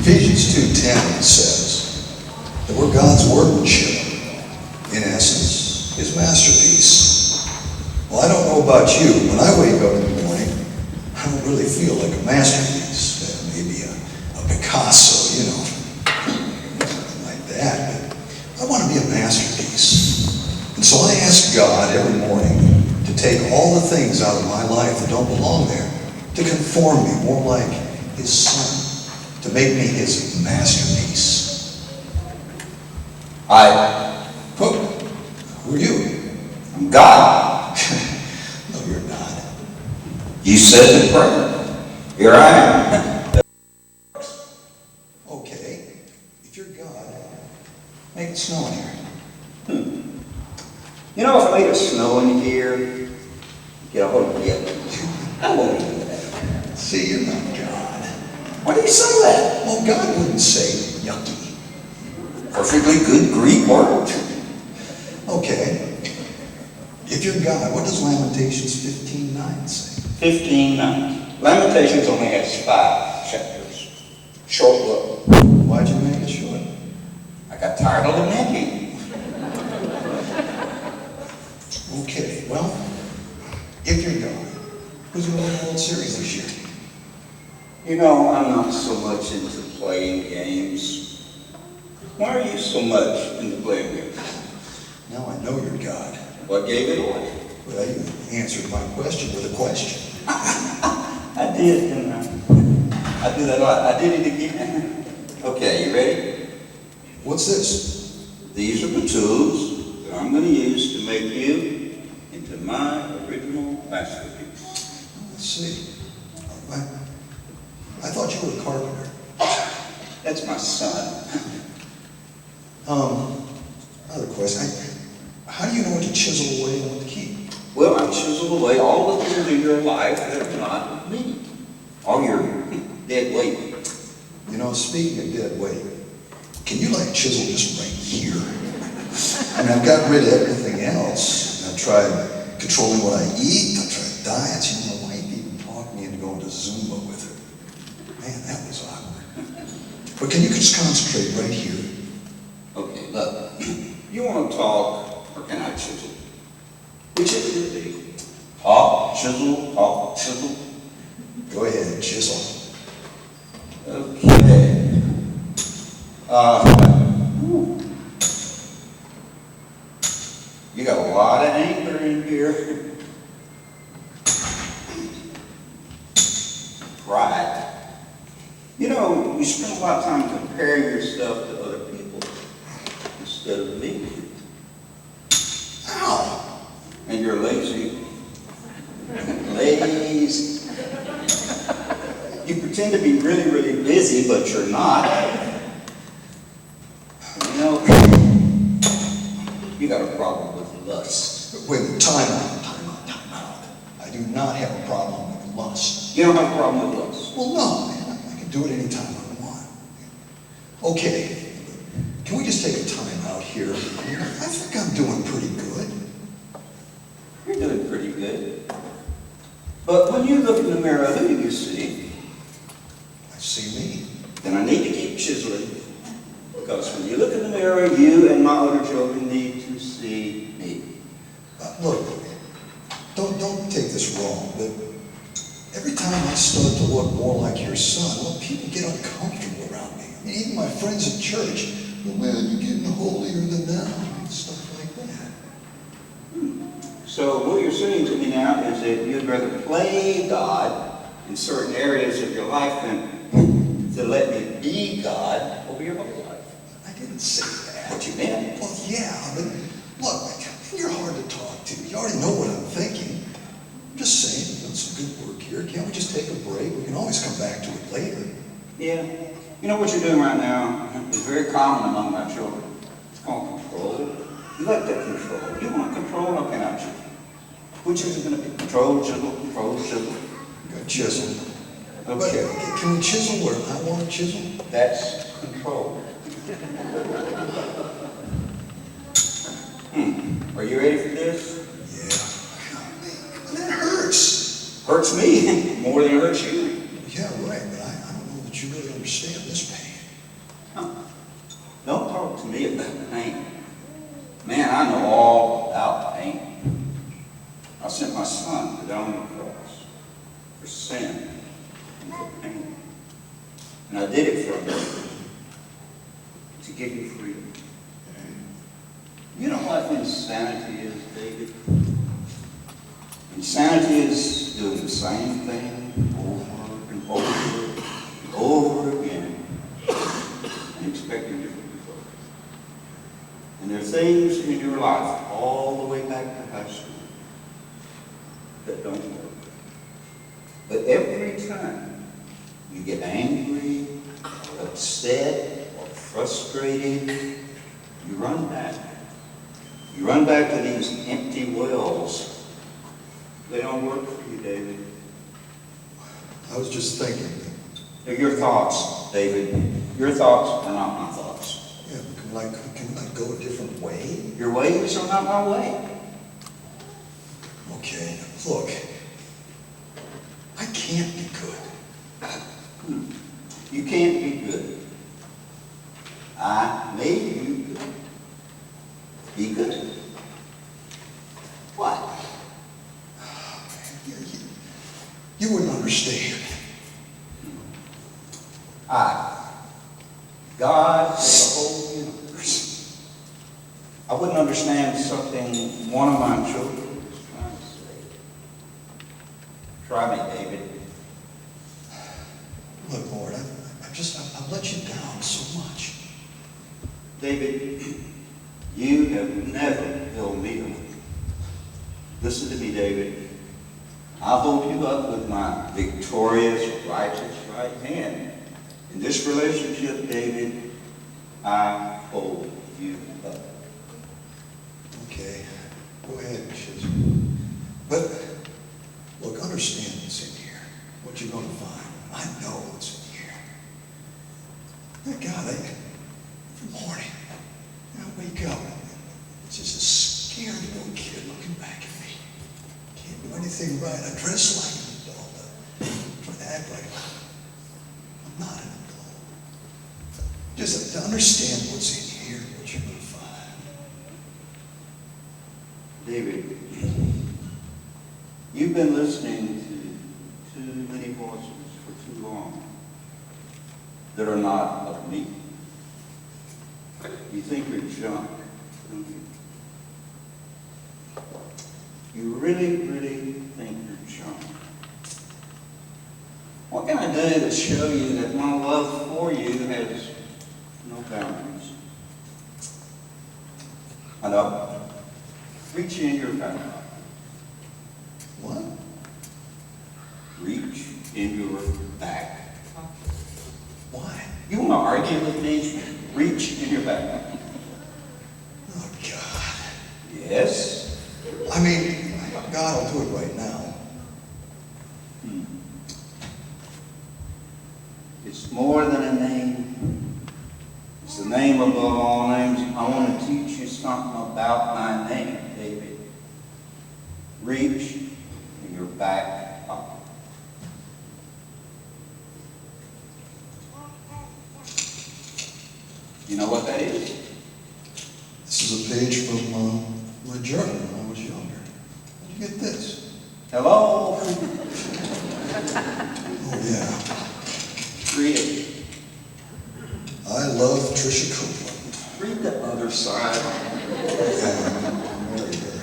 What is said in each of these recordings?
Ephesians 2:10 says that we're God's workmanship, in essence, his masterpiece. Well, I don't know about you. When I wake up in the morning, I don't really feel like a masterpiece. Maybe a Picasso, something like that. But I want to be a masterpiece. And so I ask God every morning to take all the things out of my life that don't belong there, to conform me more like his son, to make me his masterpiece. Who are you? I'm God. No, you're not. You said the prayer. Here I am. Okay, if you're God, make it snow in here. You know, if I made it snow in here, get a hold of it. I won't do that. See, you're not God. Why do you say that? Well, God wouldn't say yucky. Perfectly good Greek word. Okay, if you're God, what does Lamentations 15:9 say? 15:9. Lamentations only has 5 chapters. Short book. Why'd you make it short? I got tired of lamenting. Okay, well, if you're God, who's going to win the World Series this year? You know, I'm not so much into playing games. Why are you so much into playing games? Now I know you're God. What gave it away? Well, you answered my question with a question. I did, didn't I? I do that a lot. I did it again. Okay, you ready? What's this? These are the tools that I'm going to use to make you into my original masterpiece. Let's see. I thought you were a carpenter. That's my son. Another question. How do you know what to chisel away and what to keep? Well, I chisel away all the things in your life that are not me. All your dead weight. Speaking of dead weight, can you chisel just right here? I mean, I've got rid of everything else. I've tried controlling what I eat. I've tried diets. My wife even talked me into going to Zumba with her. Man, that was awkward. But can you just concentrate right here? Okay, look. You want to talk, or can I chisel? Which is it to be? Talk, chisel. Go ahead, chisel. Okay. You got a lot of anger in here. Pride. You spend a lot of time comparing yourself to other people instead of me. Ow! And you're lazy. Lazy. You pretend to be really, really busy, but you're not. You got a problem with lust. Wait, time out. I do not have a problem with lust. You don't have a problem with lust? Well, no, man. I can do it anytime I want. Okay, can we just take a time out here? I think I'm doing pretty good. You're doing pretty good. But when you look in the mirror, who do you see? I see me. Then I need to keep chiseling. Because when you look in the mirror, you and my other children need to see me. Look, don't take this wrong, but every time I start to look more like your son, well, people get uncomfortable around me. I mean, even my friends at church, well, man, you're getting holier than thou, and stuff like that. So what you're saying to me now is that you'd rather play God in certain areas of your life than to let me be God over your whole life. I didn't say that. What you meant? Well, yeah, but look, you're hard to talk to. You already know what I'm thinking. I'm just saying, we've done some good work here. Can't we just take a break? We can always come back to it later. Yeah. You know what you're doing right now is very common among my children. It's called control. You like that control. You want control? How can I choose? Which is it going to be? Control, chisel, control, chisel. Got chisel. Okay. But can we chisel where I want to chisel? That's control. Are you ready for this? Yeah. That hurts. Hurts me more than it hurts you. Yeah, right, but I don't know that you really understand this pain. to me about pain. Man, I know all about pain. I sent my son to die on the cross for sin and for pain. And I did it for you, to give you freedom. You know what insanity is, David? Insanity is doing the same thing over and over and over again and expecting different results. And there are things in your life all the way back to high school that don't work. But every time you get angry, or upset, or frustrated, you run back. You run back to these empty wells. They don't work for you, David. I was just thinking. They're your thoughts, David. Your thoughts are not my thoughts. Yeah, can I go a different way? Your ways are not my way. Okay, look. I can't be good. You can't be good. I made you good. Be good. What? You wouldn't understand. God is the whole universe. I wouldn't understand something one of my children is trying to say. Try me, David. Look, Lord, I've let you down so much. David, you have never held me up. Listen to me, David. I'll hold you up with my victorious, righteous right hand. In this relationship, David, I hold you up. Okay, go ahead, Shiz. But, look, understand what's in here. What you're going to find. I know what's in here. Thank God, every morning, I wake up, it's just a scared little kid looking back at me. Can't do anything right. I dress like an adult. I try to act like I'm not an adult. Just to understand what's in here, what you're going to find. David, you've been listening to too many voices for too long that are not of me. You think you're junk, don't you? You really, really think you're junk. What can I do to show you that my love for you has no boundaries? I know. Reach in your back pocket. What? Reach in your back pocket. Why? You want to argue with me? Reach in your back pocket. Oh, God. Yes? I mean, God will do it right now. It's more than a name. It's the name above all names. I want to teach you something about my name, David. Reach in your back pocket. You know what that is? This is a page from my journal when I was younger. How'd you get this? Hello? Oh, yeah. Read it. I love Trisha Copeland. Read the other side. Yeah, I married her.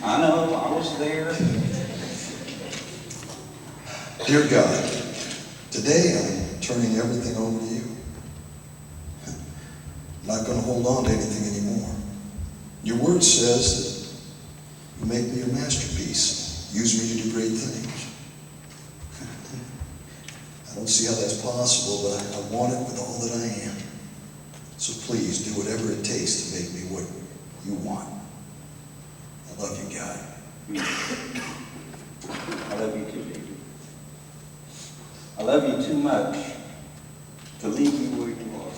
I know, I was there. Dear God, today I'm turning everything over to you. I'm not going to hold on to anything anymore. Your word says that you make me your masterpiece. Use me to do great things. I don't see how that's possible, but I want it with all that I am. So please do whatever it takes to make me what you want. I love you, God. I love you too, David. I love you too much to leave you where you are.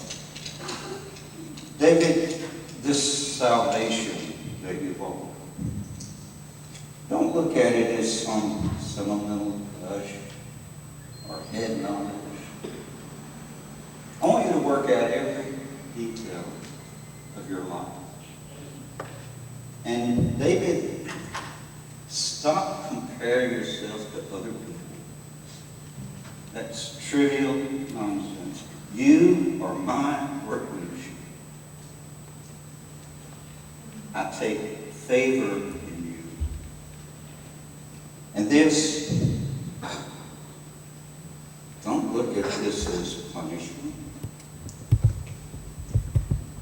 David, this salvation that you've won, don't look at it as some sentimental gush or head knowledge. I want you to work out every detail of your life. And David, stop comparing yourself to other people. That's trivial nonsense. You are my workmanship. I take favor in you. And this, don't look at this as punishment.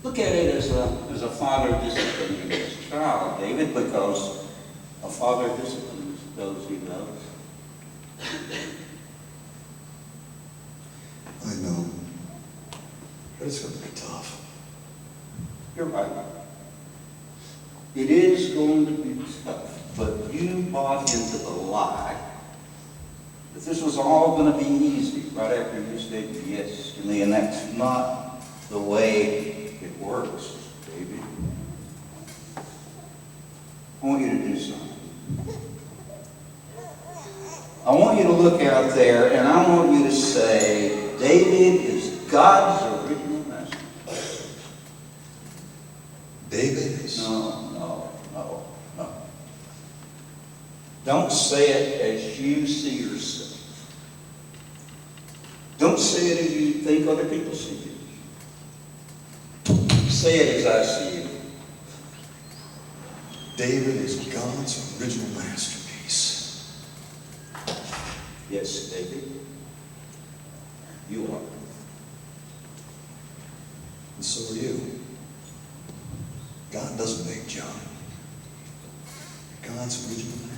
Look at it as a father disciplining his child, David, because a father disciplines those he loves. I know. But it's going to be tough. You're right. It is going to be tough, but you bought into the lie that this was all going to be easy right after you said yes to me, and that's not the way it works, baby. I want you to do something. I want you to look out there, and I want you to say, David is God's original masterpiece. David is... No. Don't say it as you see yourself. Don't say it as you think other people see you. Say it as I see you. David is God's original masterpiece. Yes, David, you are. And so are you. God doesn't make junk. God's original masterpiece.